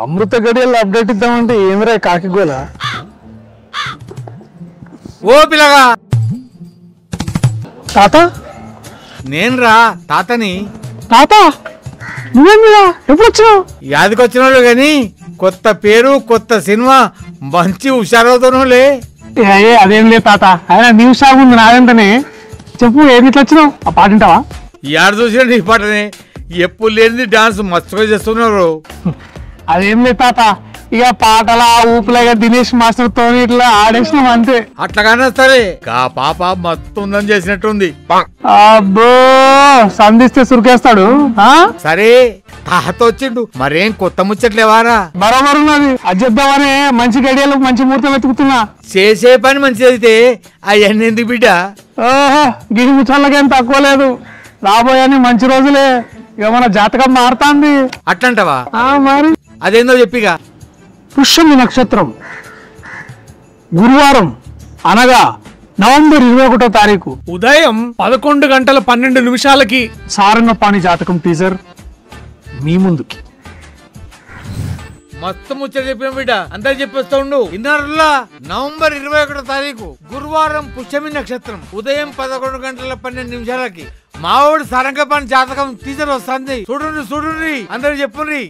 అమృత గడియల్లో update ఇద్దామంటే ఏమిరా కాకిగోల. ఓ పిల్లగా తాత నేను రా తాతని. తాత నువ్వేమిరా ఎప్పుడు వచ్చినావు? యాదికొచ్చిన వాళ్ళు గాని కొత్త పేరు కొత్త సినిమా మంచి హుషారవుతానులే. అదేం లేదు తాత, ఆయన న్యూస్ షాప్ ఉంది నాదంటనే. చెప్పు ఏమి ఇట్లా వచ్చినావు? ఆ పాట వింటావా? యాడ చూసినా నీ పాటనే, ఎప్పుడు లేనిది డాన్స్ మస్తుగా చేస్తున్నారు. అదేం లేదు తాత, ఇక పాటల ఊపులాగా దినేష్ మాస్టర్ తో ఇట్లా ఆడేసినాం అంతే. అట్లాగానే సరే కా పాప మస్తు ఉందని చేసినట్టుంది. అబ్బో సంధిస్తే సురికేస్తాడు. సరే తాత వచ్చిండు, మరేం కొత్త ముచ్చట్లేవారా? బరోబరు ఉన్నది, అది చెప్దామని మంచి గడియలు మంచి ముహూర్తం వెతుకుతున్నా. చేసే పని మంచిదైతే అవన్నీ ఎందుకు బిడ్డ? ఓహో గిరి ముచ్చళ్ళకేం తక్కువ లేదు, రాబోయని మంచి రోజులే. ఇక మన జాతకం మారుతాంది. అట్లంటవా? మరి అదేందో చెప్పిగా. పుష్యమి నక్షత్రం గురువారం అనగా నవంబర్ 21వ తారీఖు ఉదయం 11 గంటల 12 నిమిషాలకి సారన్నపాణి జాతకం టీజర్ మీ ముందుకి. మస్తు ముచ్చట చెప్పిన బిడ్డ, అంతా చెప్పేస్తా ఉండు. ఇన్నర్లా నవంబర్ 21వ తారీఖు గురువారం పుష్యమి నక్షత్రం ఉదయం 11 గంటల 12 నిమిషాలకి మావోడు సారంగపాణి జాతకం టీజర్ వస్తుంది. చూడండి అందరు చెప్పుండ్రి.